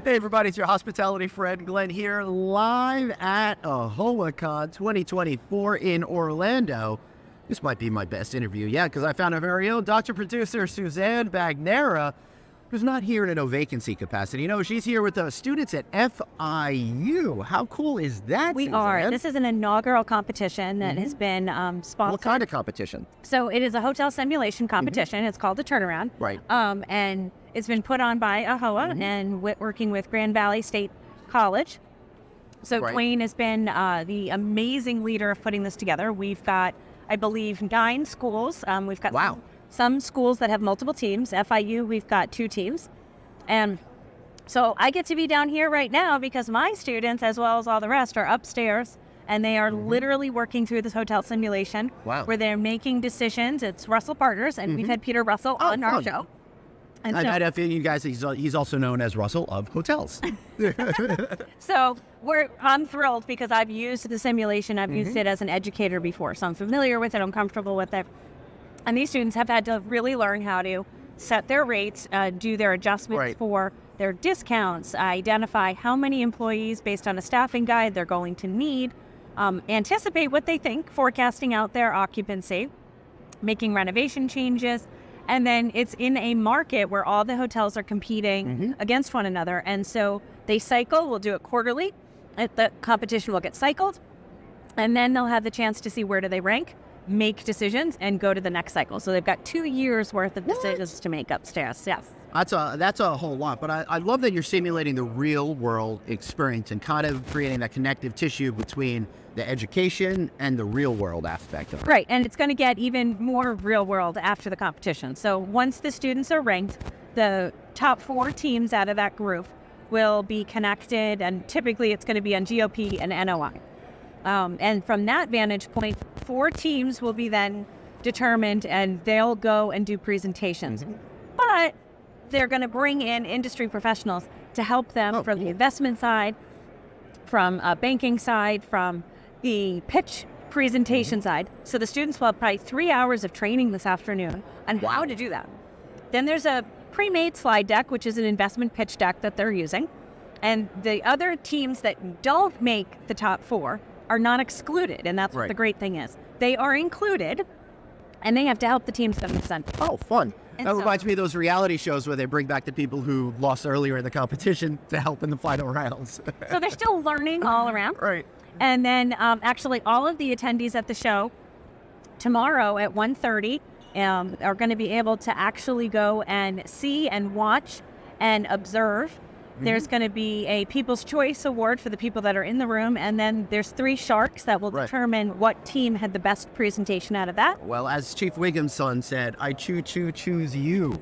Hey everybody, it's your hospitality friend Glenn here, live at AAHOACON 2024 in Orlando. This might be my best interview yet, because I found our very own Doctor Producer Suzanne Bagnera, who's not here in a vacancy capacity. No, she's here with the students at FIU. How cool is that, We Suzanne? are. This is an inaugural competition that has been sponsored. What kind of competition? So it is a hotel simulation competition. It's called the Turnaround. Right. And it's been put on by AAHOA and working with Grand Valley State College. So Right. Dwayne has been the amazing leader of putting this together. We've got, I believe, 9 schools. We've got Wow. some schools that have multiple teams. FIU, we've got 2 teams. And so I get to be down here right now because my students, as well as all the rest, are upstairs. And they are literally working through this hotel simulation. Wow. Where they're making decisions. It's Russell Partners, and we've had Peter Russell on our fun. show. And I've had you guys, he's also known as Russell of Hotels. So I'm thrilled because I've used the simulation. I've used it as an educator before, so I'm familiar with it. I'm comfortable with it. And these students have had to really learn how to set their rates, do their adjustments for their discounts, identify how many employees based on a staffing guide they're going to need, anticipate what they think, forecasting out their occupancy, making renovation changes. And then it's in a market where all the hotels are competing against one another. And so they cycle, we'll do it quarterly. The competition will get cycled. And then they'll have the chance to see where do they rank, make decisions, and go to the next cycle. So they've got 2 years worth of decisions to make upstairs. Yes. That's a whole lot, but I love that you're simulating the real world experience and kind of creating that connective tissue between the education and the real world aspect of it. Right, and it's going to get even more real world after the competition. So once the students are ranked, the top 4 teams out of that group will be connected, and typically it's going to be on GOP and NOI. And from that vantage point, 4 teams will be then determined, and they'll go and do presentations. But they're going to bring in industry professionals to help them from the investment side, from banking side, from the pitch presentation side. So the students will have probably 3 hours of training this afternoon on how to do that. Then there's a pre-made slide deck, which is an investment pitch deck that they're using. And the other teams that don't make the top 4 are not excluded. And that's what the great thing is. They are included, and they have to help the teams that understand. Oh, fun. And That so- reminds me of those reality shows where they bring back the people who lost earlier in the competition to help in the final rounds. So they're still learning all around. Right. And then actually all of the attendees at the show tomorrow at 1:30 are going to be able to actually go and see and watch and observe. There's going to be a People's Choice Award for the people that are in the room. And then there's 3 sharks that will determine what team had the best presentation out of that. Well, as Chief Wiggum's son said, I choose you.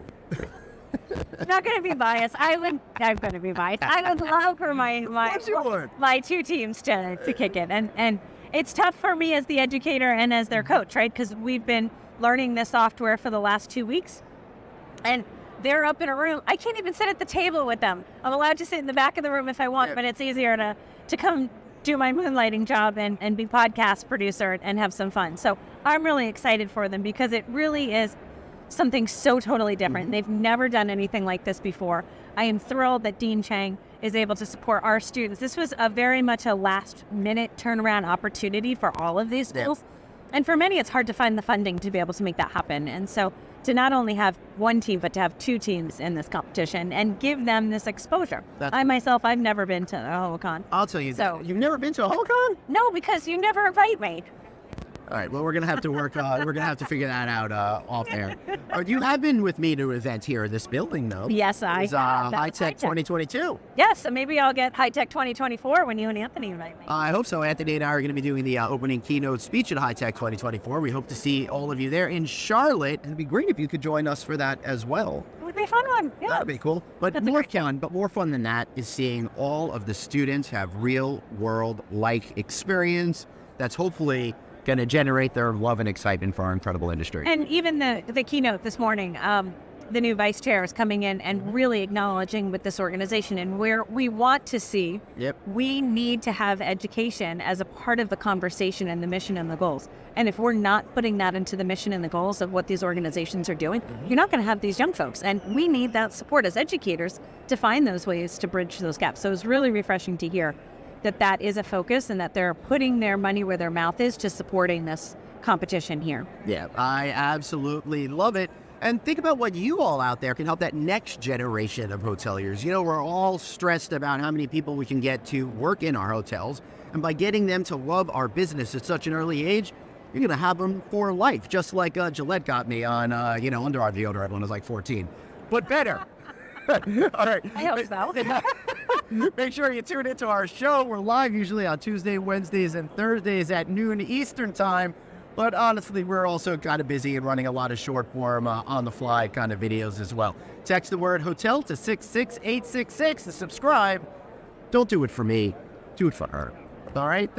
I'm not going to be biased. I'm going to be biased. I would love for my 2 teams to kick it. And it's tough for me as the educator and as their coach, right? Because we've been learning this software for the last 2 weeks. And they're up in a room. I can't even sit at the table with them. I'm allowed to sit in the back of the room if I want, but it's easier to come do my moonlighting job and be podcast producer and have some fun. So I'm really excited for them because it really is something so totally different. They've never done anything like this before. I am thrilled that Dean Chang is able to support our students. This was very much a last minute turnaround opportunity for all of these schools. And for many, it's hard to find the funding to be able to make that happen. And so to not only have 1 team, but to have 2 teams in this competition and give them this exposure. I've never been to AAHOACON. I'll tell you, you've never been to AAHOACON? No, because you never invite me. All right, well, we're going to have to work, we're going to have to figure that out off air. You have been with me to an event here in this building, though. Yes, I have. High Tech 2022. Yes, so maybe I'll get High Tech 2024 when you and Anthony invite me. I hope so. Anthony and I are going to be doing the opening keynote speech at High Tech 2024. We hope to see all of you there in Charlotte. It'd be great if you could join us for that as well. It would be a fun one. Yeah. That'd be cool. But more fun than that is seeing all of the students have real world like experience that's hopefully going to generate their love and excitement for our incredible industry. And even the keynote this morning, the new vice chair is coming in and really acknowledging with this organization and where we want to see, we need to have education as a part of the conversation and the mission and the goals. And if we're not putting that into the mission and the goals of what these organizations are doing, you're not going to have these young folks. And we need that support as educators to find those ways to bridge those gaps. So it's really refreshing to hear that that is a focus and that they're putting their money where their mouth is to supporting this competition here. Yeah, I absolutely love it. And think about what you all out there can help that next generation of hoteliers. You know, we're all stressed about how many people we can get to work in our hotels. And by getting them to love our business at such an early age, you're going to have them for life. Just like Gillette got me on, under-eye deodorant when I was like 14. But better. All right. I hope so. Make sure you tune into our show. We're live usually on Tuesday, Wednesdays, and Thursdays at noon Eastern time. But honestly, we're also kind of busy and running a lot of short form on-the-fly kind of videos as well. Text the word hotel to 66866 to subscribe. Don't do it for me. Do it for her. All right?